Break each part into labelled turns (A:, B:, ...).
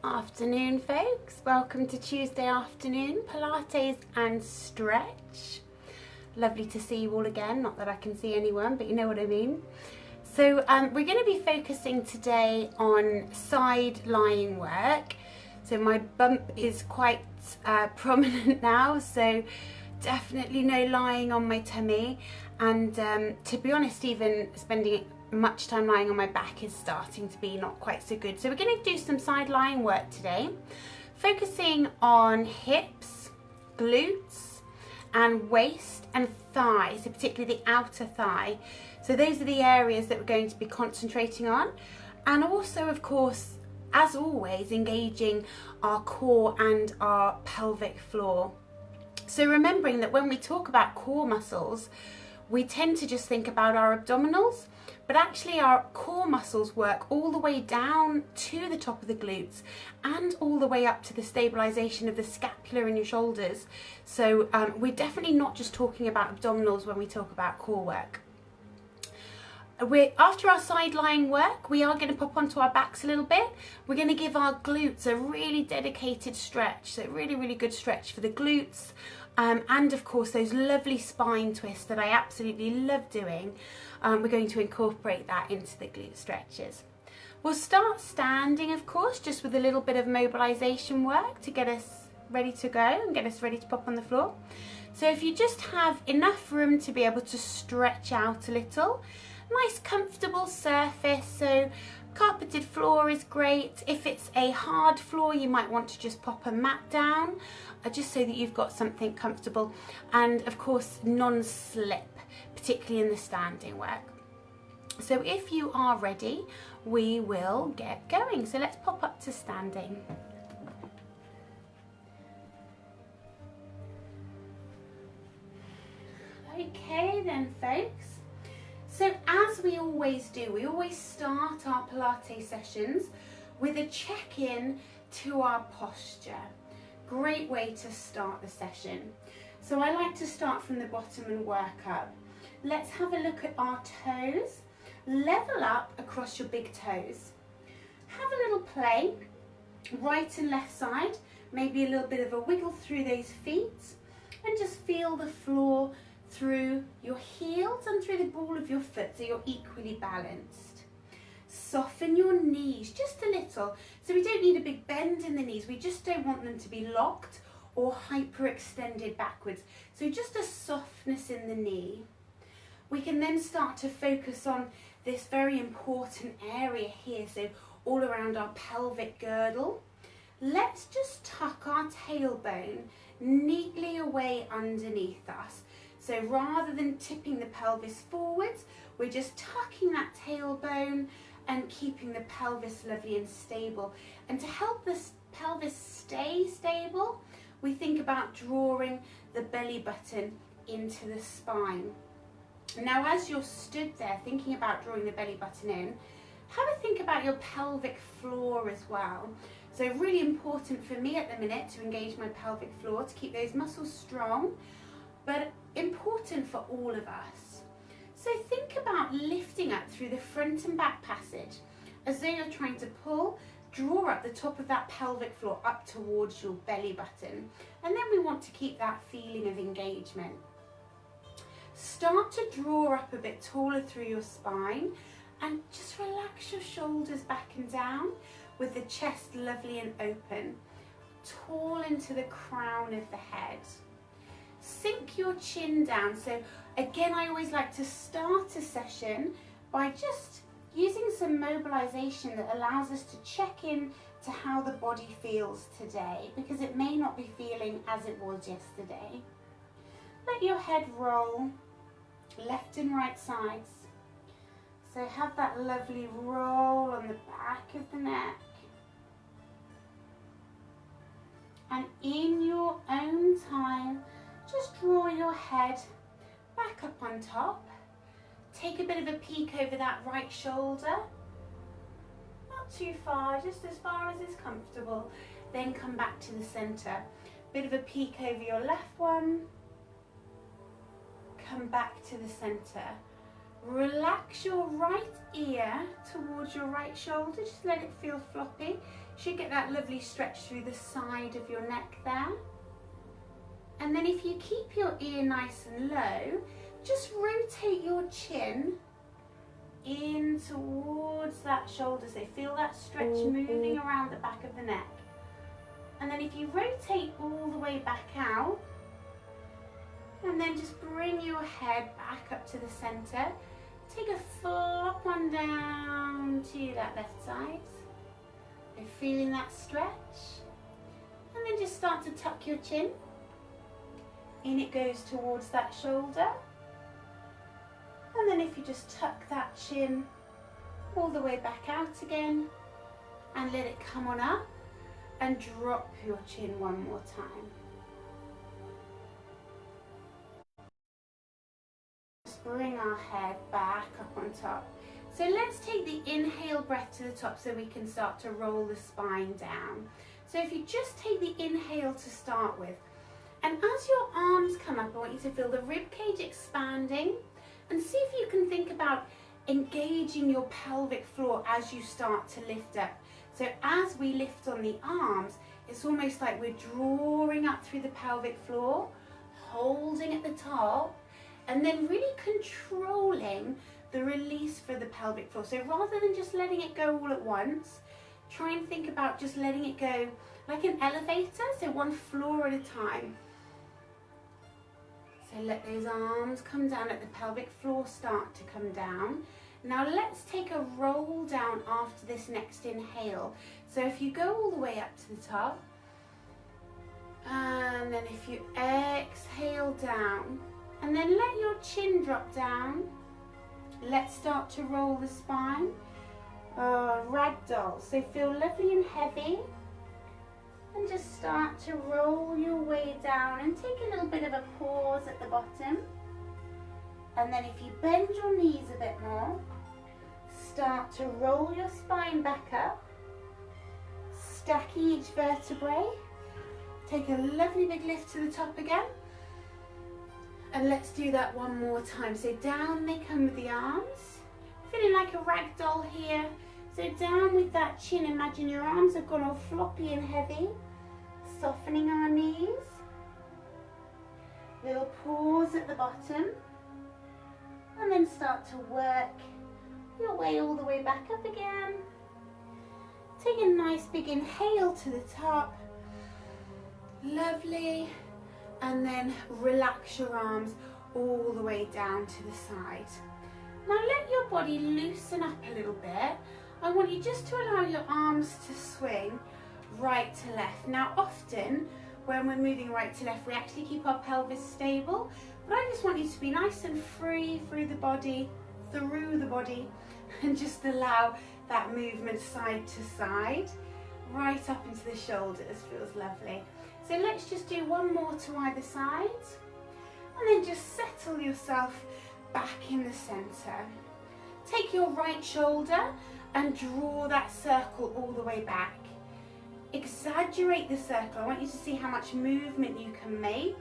A: Afternoon folks, welcome to Tuesday afternoon Pilates and Stretch. Lovely to see you all again, not that I can see anyone, but you know what I mean. So we're going to be focusing today on side lying work. So my bump is quite prominent now, so definitely no lying on my tummy, and to be honest, even spending much time lying on my back is starting to be not quite so good. So we're going to do some side lying work today, focusing on hips, glutes and waist and thigh, so particularly the outer thigh. So those are the areas that we're going to be concentrating on, and also of course, as always, engaging our core and our pelvic floor. So remembering that when we talk about core muscles, we tend to just think about our abdominals, but actually our core muscles work all the way down to the top of the glutes and all the way up to the stabilization of the scapula in your shoulders. So we're definitely not just talking about abdominals when we talk about core work. After our side lying work, we are going to pop onto our backs a little bit. We're going to give our glutes a really dedicated stretch, so really good stretch for the glutes, and of course those lovely spine twists that I absolutely love doing. We're going to incorporate that into the glute stretches. We'll start standing, of course, just with a little bit of mobilization work to get us ready to go and get us ready to pop on the floor. So if you just have enough room to be able to stretch out a little, nice comfortable surface, so carpeted floor is great. If it's a hard floor, you might want to just pop a mat down, just so that you've got something comfortable, and of course non-slip, particularly in the standing work. So if you are ready, we will get going. So let's pop up to standing. Okay then folks. So as we always do, we always start our Pilates sessions with a check-in to our posture. Great way to start the session. So I like to start from the bottom and work up. Let's have a look at our toes. Level up across your big toes. Have a little play, right and left side, maybe a little bit of a wiggle through those feet, and just feel the floor through your heels and through the ball of your foot, so you're equally balanced. Soften your knees just a little. So we don't need a big bend in the knees, we just don't want them to be locked or hyperextended backwards. So just a softness in the knee. We can then start to focus on this very important area here, so all around our pelvic girdle. Let's just tuck our tailbone neatly away underneath us. So rather than tipping the pelvis forwards, we're just tucking that tailbone and keeping the pelvis lovely and stable. And to help this pelvis stay stable, we think about drawing the belly button into the spine. Now as you're stood there thinking about drawing the belly button in, have a think about your pelvic floor as well. So really important for me at the minute to engage my pelvic floor, to keep those muscles strong, but important for all of us. So think about lifting up through the front and back passage as though you're trying to draw up the top of that pelvic floor up towards your belly button. And then we want to keep that feeling of engagement. Start to draw up a bit taller through your spine and just relax your shoulders back and down with the chest lovely and open. Tall into the crown of the head. Sink your chin down. So again, I always like to start a session by just using some mobilization that allows us to check in to how the body feels today, because it may not be feeling as it was yesterday. Let your head roll left and right sides. So have that lovely roll on the back of the neck. And in your own time, just draw your head back up on top. Take a bit of a peek over that right shoulder. Not too far, just as far as is comfortable. Then come back to the center. Bit of a peek over your left one. Come back to the center. Relax your right ear towards your right shoulder. Just let it feel floppy. Should get that lovely stretch through the side of your neck there. And then if you keep your ear nice and low, just rotate your chin in towards that shoulder. So feel that stretch moving around the back of the neck. And then if you rotate all the way back out, and then just bring your head back up to the center. Take a full up one down to that left side. You're feeling that stretch. And then just start to tuck your chin. In it goes towards that shoulder. And then if you just tuck that chin all the way back out again and let it come on up and drop your chin one more time. Bring our head back up on top. So let's take the inhale breath to the top so we can start to roll the spine down. So if you just take the inhale to start with, and as your arms come up, I want you to feel the rib cage expanding and see if you can think about engaging your pelvic floor as you start to lift up. So as we lift on the arms, it's almost like we're drawing up through the pelvic floor, holding at the top, and then really controlling the release for the pelvic floor. So rather than just letting it go all at once, try and think about just letting it go like an elevator, so one floor at a time. So let those arms come down, let the pelvic floor start to come down. Now let's take a roll down after this next inhale. So if you go all the way up to the top, and then if you exhale down, and then let your chin drop down. Let's start to roll the spine. Ragdoll. So feel lovely and heavy. And just start to roll your way down and take a little bit of a pause at the bottom. And then if you bend your knees a bit more, start to roll your spine back up. Stacking each vertebrae. Take a lovely big lift to the top again. And let's do that one more time. So down they come with the arms. Feeling like a rag doll here. So down with that chin. Imagine your arms have gone all floppy and heavy. Softening our knees. Little pause at the bottom. And then start to work your way all the way back up again. Take a nice big inhale to the top. Lovely. And then relax your arms all the way down to the side. Now let your body loosen up a little bit. I want you just to allow your arms to swing right to left. Now often when we're moving right to left, we actually keep our pelvis stable, but I just want you to be nice and free through the body, and just allow that movement side to side, right up into the shoulders. Feels lovely. So let's just do one more to either side, and then just settle yourself back in the center. Take your right shoulder and draw that circle all the way back. Exaggerate the circle. I want you to see how much movement you can make.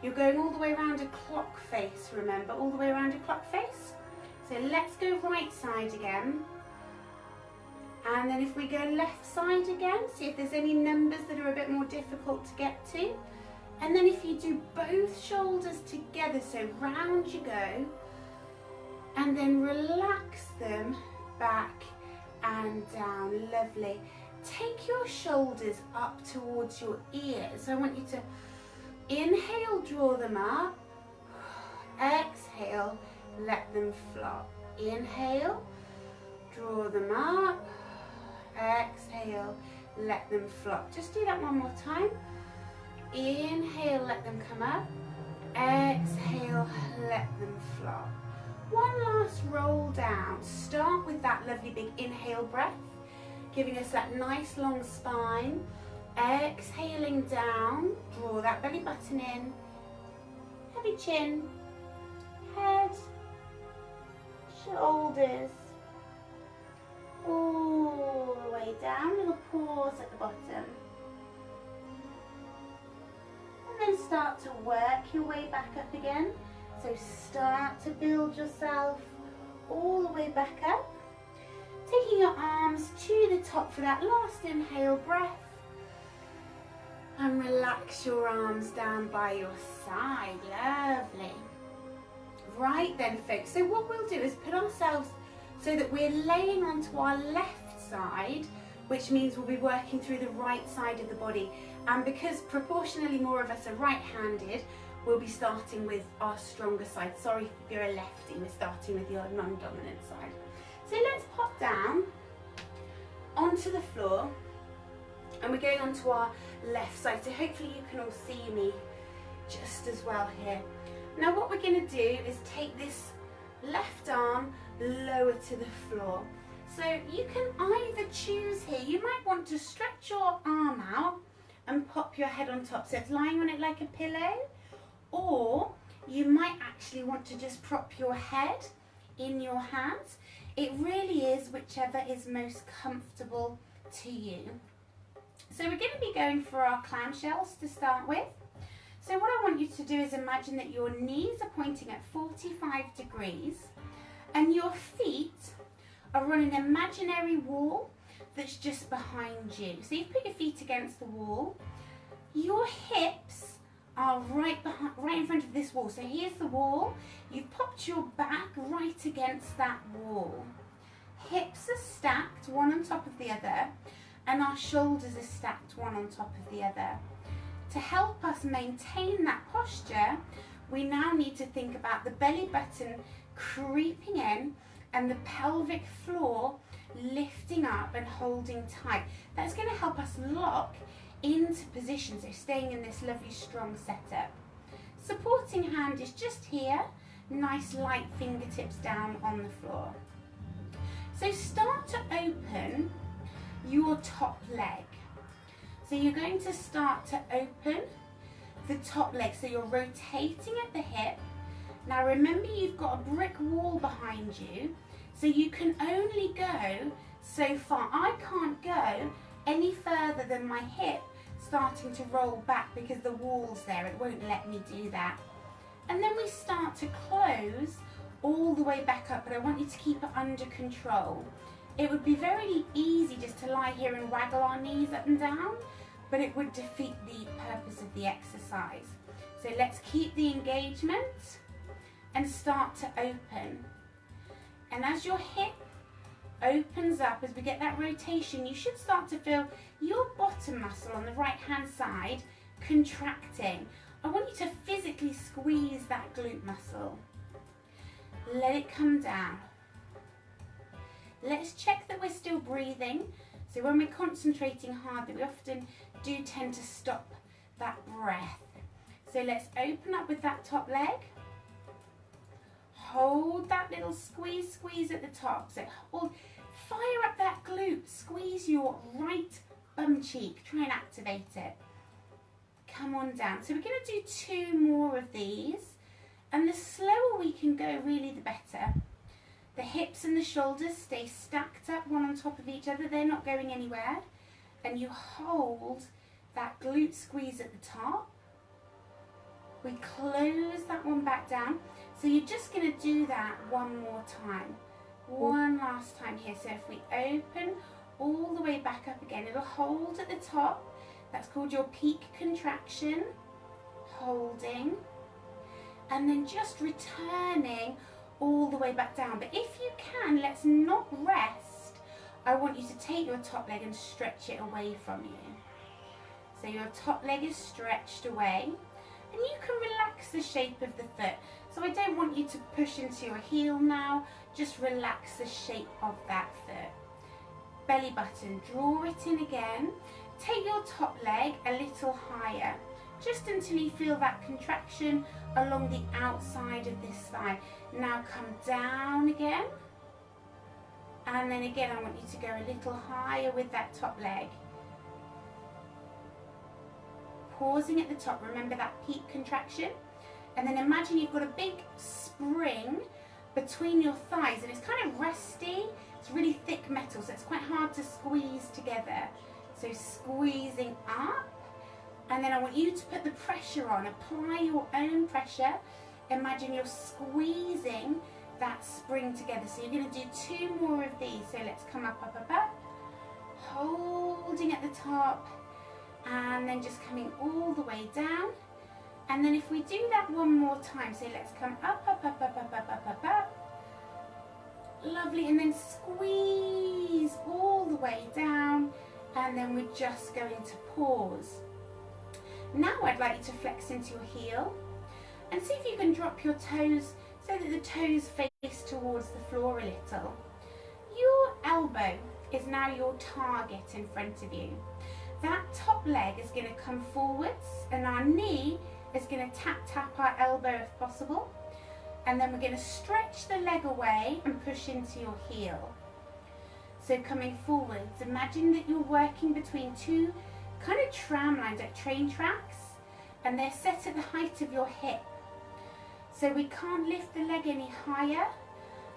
A: You're going all the way around a clock face, remember, all the way around a clock face. So let's go right side again. And then if we go left side again, see if there's any numbers that are a bit more difficult to get to. And then if you do both shoulders together, so round you go, and then relax them back and down, lovely. Take your shoulders up towards your ears. So I want you to inhale, draw them up, exhale, let them flop. Inhale, draw them up, exhale, let them flop. Just do that one more time. Inhale, let them come up. Exhale, let them flop. One last roll down. Start with that lovely big inhale breath, giving us that nice long spine. Exhaling down, draw that belly button in. Heavy chin, head, shoulders, all the way down. Little pause at the bottom. And then start to work your way back up again. So start to build yourself all the way back up. Taking your arms to the top for that last inhale breath. And relax your arms down by your side. Lovely. Right then, folks, so what we'll do is put ourselves so that we're laying onto our left side, which means we'll be working through the right side of the body. And because proportionally more of us are right-handed, we'll be starting with our stronger side. Sorry if you're a lefty, we're starting with your non-dominant side. So let's pop down onto the floor, and we're going onto our left side. So hopefully you can all see me just as well here. Now what we're going to do is take this left arm lower to the floor. So you can either choose here, you might want to stretch your arm out and pop your head on top, so it's lying on it like a pillow, or you might actually want to just prop your head in your hands. It really is whichever is most comfortable to you. So we're going to be going for our clamshells to start with. So what I want you to do is imagine that your knees are pointing at 45 degrees and your feet are on an imaginary wall that's just behind you. So you've put your feet against the wall. Your hips are right in front of this wall. So here's the wall. You've popped your back right against that wall. Hips are stacked one on top of the other, and our shoulders are stacked one on top of the other. To help us maintain that posture, we now need to think about the belly button creeping in and the pelvic floor lifting up and holding tight. That's going to help us lock into position, so staying in this lovely strong setup. Supporting hand is just here, nice light fingertips down on the floor. So start to open your top leg. So you're going to start to open the top leg, so you're rotating at the hip. Now remember, you've got a brick wall behind you, so you can only go so far. I can't go any further than my hip starting to roll back because the wall's there, it won't let me do that. And then we start to close all the way back up, but I want you to keep it under control. It would be very easy just to lie here and waggle our knees up and down, but it would defeat the purpose of the exercise. So let's keep the engagement and start to open. And as your hip opens up, as we get that rotation, you should start to feel your bottom muscle on the right hand side contracting. I want you to physically squeeze that glute muscle. Let it come down. Let's check that we're still breathing. So when we're concentrating hard, we often do tend to stop that breath. So let's open up with that top leg. Hold that little squeeze at the top. So hold, fire up that glute. Squeeze your right bum cheek. Try and activate it. Come on down. So we're going to do 2 more of these. And the slower we can go, really, the better. The hips and the shoulders stay stacked up one on top of each other. They're not going anywhere. And you hold that glute squeeze at the top. We close that one back down. So you're just going to do that one more time. One last time here. So if we open all the way back up again, it'll hold at the top. That's called your peak contraction. Holding. And then just returning all the way back down. But if you can, let's not rest. I want you to take your top leg and stretch it away from you. So your top leg is stretched away. And you can relax the shape of the foot. So I don't want you to push into your heel now. Just relax the shape of that foot. Belly button, draw it in again. Take your top leg a little higher, just until you feel that contraction along the outside of this thigh. Now come down again. And then again, I want you to go a little higher with that top leg. Pausing at the top, remember that peak contraction. And then imagine you've got a big spring between your thighs, and it's kind of rusty. It's really thick metal, so it's quite hard to squeeze together. So squeezing up. And then I want you to put the pressure on, apply your own pressure. Imagine you're squeezing that spring together. So you're going to do 2 more of these. So let's come up, up, up, up, holding at the top, and then just coming all the way down. And then if we do that one more time, so let's come up, up, up, up, up, up, up, up, up. Lovely, and then squeeze all the way down, and then we're just going to pause. Now I'd like you to flex into your heel and see if you can drop your toes so that the toes face towards the floor a little. Your elbow is now your target in front of you. That top leg is going to come forwards, and our knee is going to tap our elbow if possible. And then we're going to stretch the leg away and push into your heel. So coming forwards, imagine that you're working between 2 kind of tram lines, like train tracks, and they're set at the height of your hip. So we can't lift the leg any higher,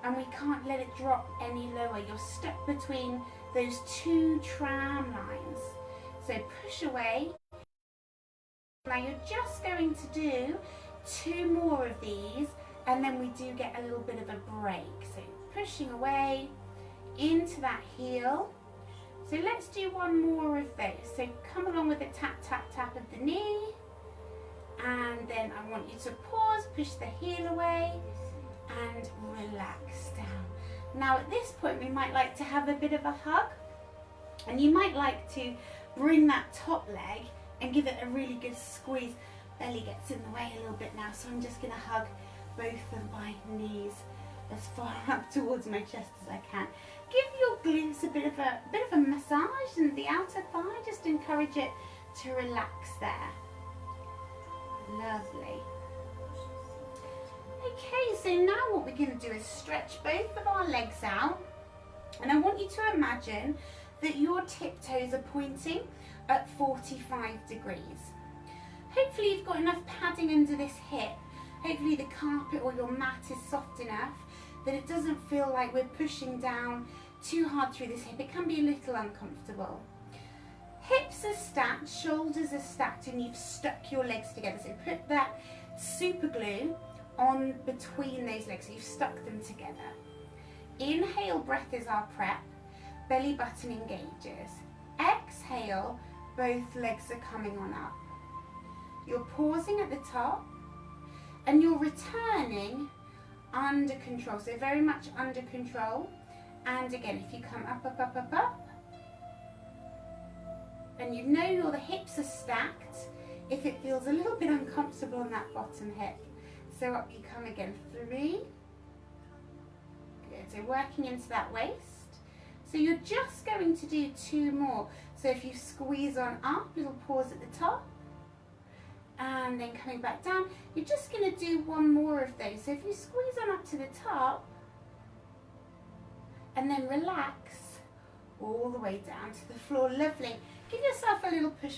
A: and we can't let it drop any lower. You're stuck between those 2 tram lines. So push away. Now you're just going to do 2 more of these, and then we do get a little bit of a break. So pushing away into that heel. So let's do 1 more of those. So come along with a tap, tap, tap of the knee. And then I want you to pause, push the heel away, and relax down. Now at this point we might like to have a bit of a hug. And you might like to bring that top leg and give it a really good squeeze. Belly gets in the way a little bit now, so I'm just going to hug both of my knees as far up towards my chest as I can. Give your glutes a bit of a massage, and the outer thigh, just encourage it to relax there. Lovely. Okay, so now what we're going to do is stretch both of our legs out, and I want you to imagine that your tiptoes are pointing at 45 degrees. Hopefully you've got enough padding under this hip. Hopefully the carpet or your mat is soft enough that it doesn't feel like we're pushing down too hard through this hip. It can be a little uncomfortable. Hips are stacked, shoulders are stacked, and you've stuck your legs together. So put that super glue on between those legs, so you've stuck them together. Inhale, breath is our prep. Belly button engages. Exhale, both legs are coming on up. You're pausing at the top, and you're returning under control, so very much under control. And again, if you come up, up, up, up, up, and you know the hips are stacked, if it feels a little bit uncomfortable on that bottom hip. So up you come again, 3. Good, so working into that waist. So you're just going to do 2 more. So if you squeeze on up, little pause at the top, and then coming back down, you're just going to do 1 more of those. So if you squeeze on up to the top, and then relax all the way down to the floor. Lovely. Give yourself a little push,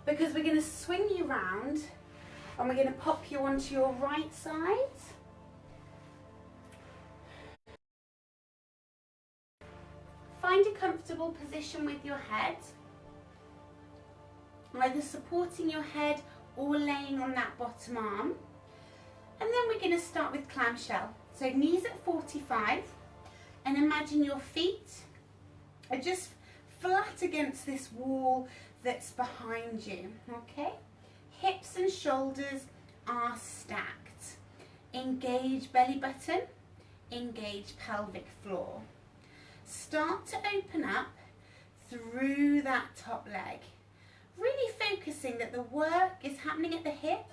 A: because we're going to swing you round, and we're going to pop you onto your right side. Find a comfortable position with your head, either supporting your head or laying on that bottom arm. And then we're going to start with clamshell. So knees at 45, and imagine your feet are just flat against this wall that's behind you, okay? Hips and shoulders are stacked. Engage belly button, engage pelvic floor. Start to open up through that top leg. Really focusing that the work is happening at the hip,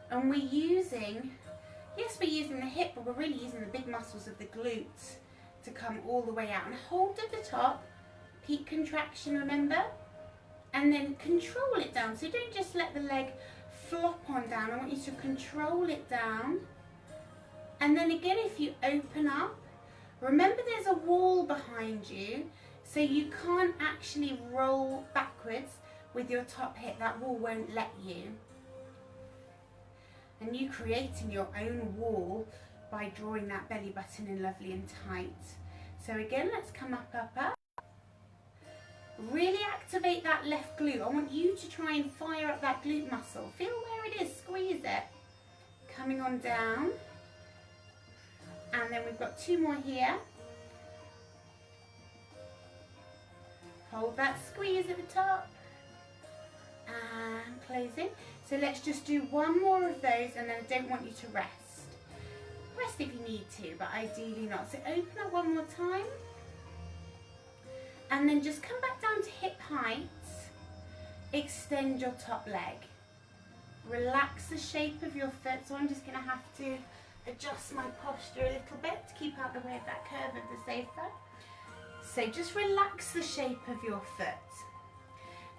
A: and we're using, yes, we're using the hip, but we're really using the big muscles of the glutes to come all the way out. And hold at the top, peak contraction, remember? And then control it down. So don't just let the leg flop on down. I want you to control it down. And then again, if you open up, remember there's a wall behind you, so you can't actually roll backwards with your top hip. That wall won't let you. And you creating your own wall by drawing that belly button in lovely and tight. So again, let's come up, up, up. Really activate that left glute. I want you to try and fire up that glute muscle. Feel where it is, squeeze it. Coming on down. And then we've got 2 more here. Hold that squeeze at the top. And closing. So let's just do 1 more of those, and then I don't want you to rest. Rest if you need to, but ideally not. So open up 1 more time. And then just come back down to hip height. Extend your top leg. Relax the shape of your foot. So I'm just going to have to adjust my posture a little bit to keep out the way of that curve of the sofa. So just relax the shape of your foot.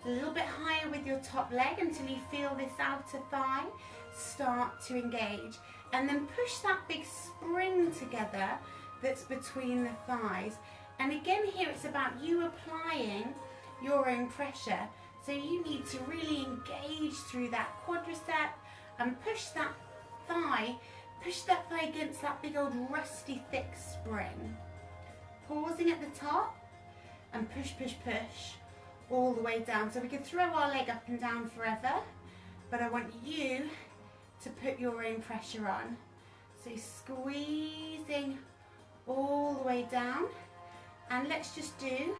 A: A little bit higher with your top leg until you feel this outer thigh start to engage. And then push that big spring together that's between the thighs. And again here it's about you applying your own pressure. So you need to really engage through that quadricep and push that thigh against that big old rusty thick spring. Pausing at the top and push, push, push all the way down. So we can throw our leg up and down forever, but I want you to put your own pressure on. So squeezing all the way down, and let's just do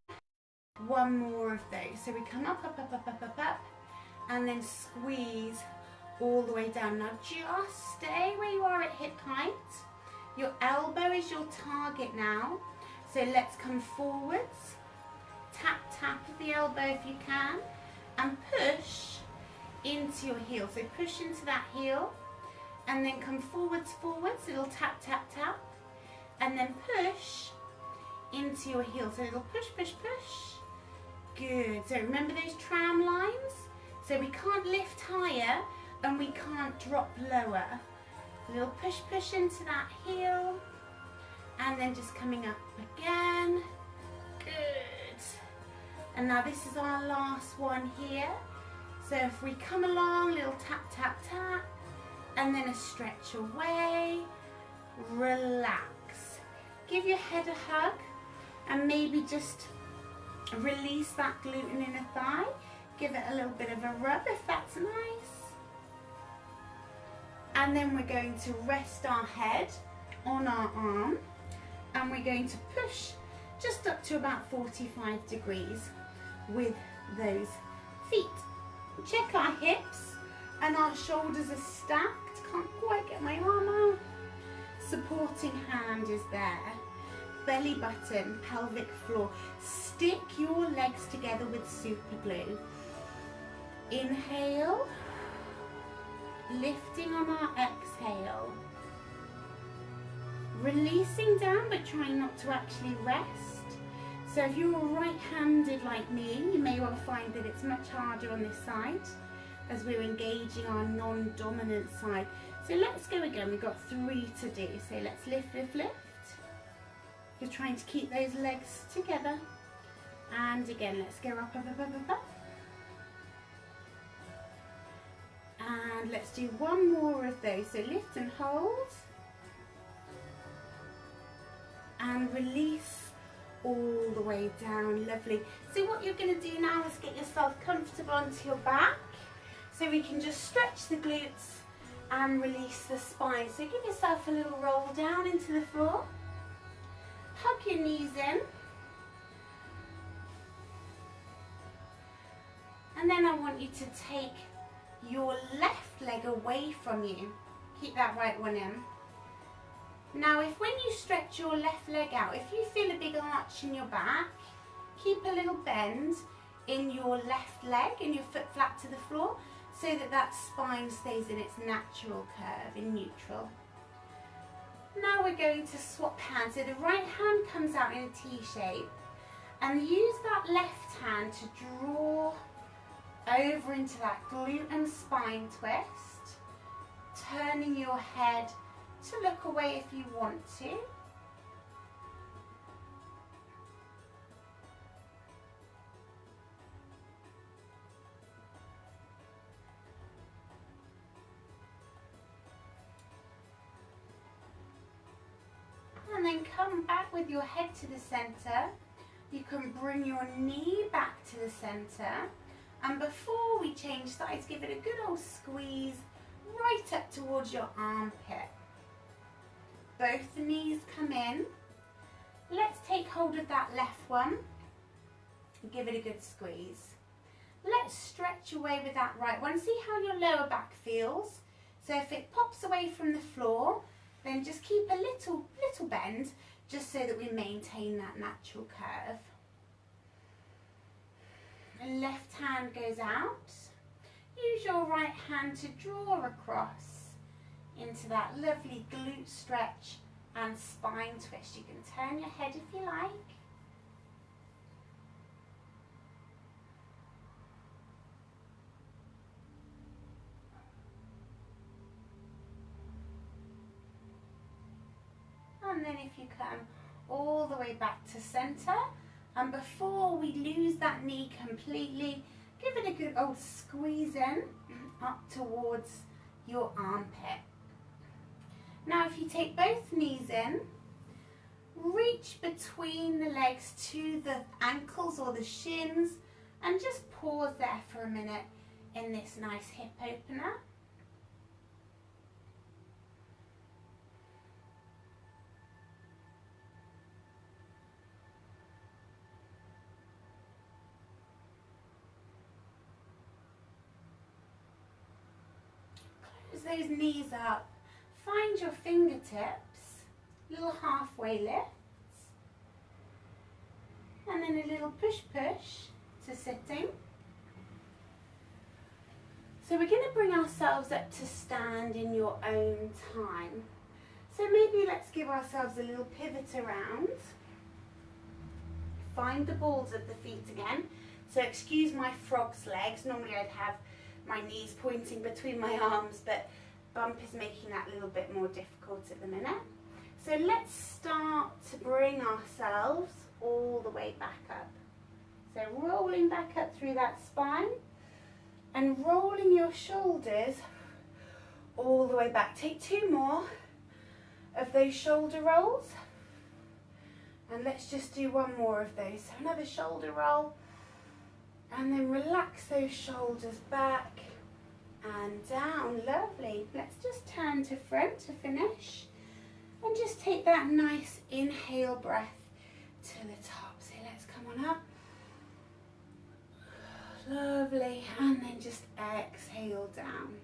A: 1 more of those. So we come up, up, up, up, up, up, up, and then squeeze all the way down. Now just stay where you are at hip height. Your elbow is your target now. So let's come forwards, tap, tap the elbow if you can, and push into your heel. So push into that heel, and then come forwards, forwards, so it'll tap, tap, tap, and then push into your heel. So it'll push, push, push. Good. So remember those tram lines? So we can't lift higher and we can't drop lower. A little push, push into that heel, and then just coming up again. Good. And now this is our last one here. So if we come along, little tap, tap, tap, and then a stretch away, relax. Give your head a hug and maybe just release that glute and inner thigh. Give it a little bit of a rub if that's nice. And then we're going to rest our head on our arm, and we're going to push just up to about 45 degrees with those feet. Check our hips and our shoulders are stacked. Can't quite get my arm out. Supporting hand is there. Belly button, pelvic floor. Stick your legs together with super glue. Inhale. Lifting on our exhale. Releasing down, but trying not to actually rest. So if you're right-handed like me, you may well find that it's much harder on this side as we're engaging our non-dominant side. So let's go again. We've got 3 to do. So let's lift, lift, lift. You're trying to keep those legs together. And again, let's go up, up, up, up, up, up. And let's do 1 more of those. So lift and hold. And release all the way down. Lovely. So what you're going to do now is get yourself comfortable onto your back. So we can just stretch the glutes and release the spine. So give yourself a little roll down into the floor. Hug your knees in. And then I want you to take your left leg away from you. Keep that right one in. Now if when you stretch your left leg out, if you feel a big arch in your back, keep a little bend in your left leg and your foot flat to the floor so that that spine stays in its natural curve, in neutral. Now we're going to swap hands. So the right hand comes out in a T shape, and use that left hand to draw over into that glute and spine twist, turning your head to look away if you want to. And then come back with your head to the center. You can bring your knee back to the center. And before we change sides, give it a good old squeeze right up towards your armpit. both the knees come in. Let's take hold of that left one and give it a good squeeze. Let's stretch away with that right one. See how your lower back feels. So if it pops away from the floor, then just keep a little bend, just so that we maintain that natural curve. The left hand goes out. Use your right hand to draw across into that lovely glute stretch and spine twist. You can turn your head if you like. And then if you come all the way back to center, and before we lose that knee completely, give it a good old squeeze in up towards your armpit. Now if you take both knees in, reach between the legs to the ankles or the shins and just pause there for a minute in this nice hip opener. Close those knees up. Find your fingertips, little halfway lifts, and then a little push to sitting. So we're going to bring ourselves up to stand in your own time. So maybe let's give ourselves a little pivot around. Find the balls of the feet again. So excuse my frog's legs. Normally I'd have my knees pointing between my arms, but bump is making that a little bit more difficult at the minute. So let's start to bring ourselves all the way back up. So rolling back up through that spine and rolling your shoulders all the way back. Take 2 more of those shoulder rolls. And let's just do 1 more of those. So another shoulder roll. And then relax those shoulders back and down. Lovely. Let's just turn to front to finish. And just take that nice inhale breath to the top. So let's come on up. Lovely. And then just exhale down.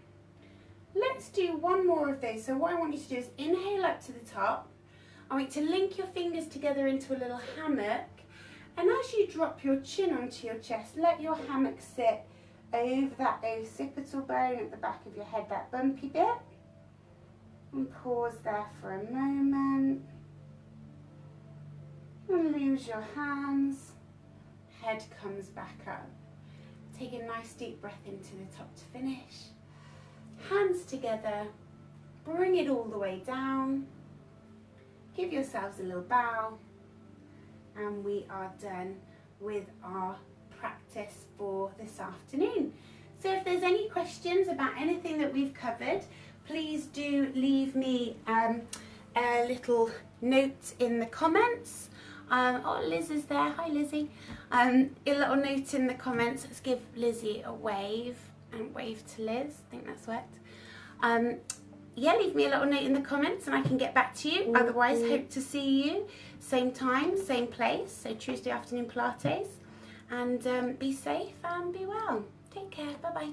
A: Let's do 1 more of those. So what I want you to do is inhale up to the top. I want you to link your fingers together into a little hammock. And as you drop your chin onto your chest, let your hammock sit over that occipital bone at the back of your head, that bumpy bit. And pause there for a moment. And lose your hands. Head comes back up. Take a nice deep breath into the top to finish. Hands together. Bring it all the way down. Give yourselves a little bow. And we are done with our practice for this afternoon. So if there's any questions about anything that we've covered, please do leave me a little note in the comments. Oh, Liz is there. Hi, Lizzie. A little note in the comments. Let's give Lizzie a wave and wave to Liz. I think that's worked. Yeah, leave me a little note in the comments and I can get back to you. Otherwise, hope to see you same time, same place. So Tuesday afternoon Pilates. And be safe and be well. Take care. Bye-bye.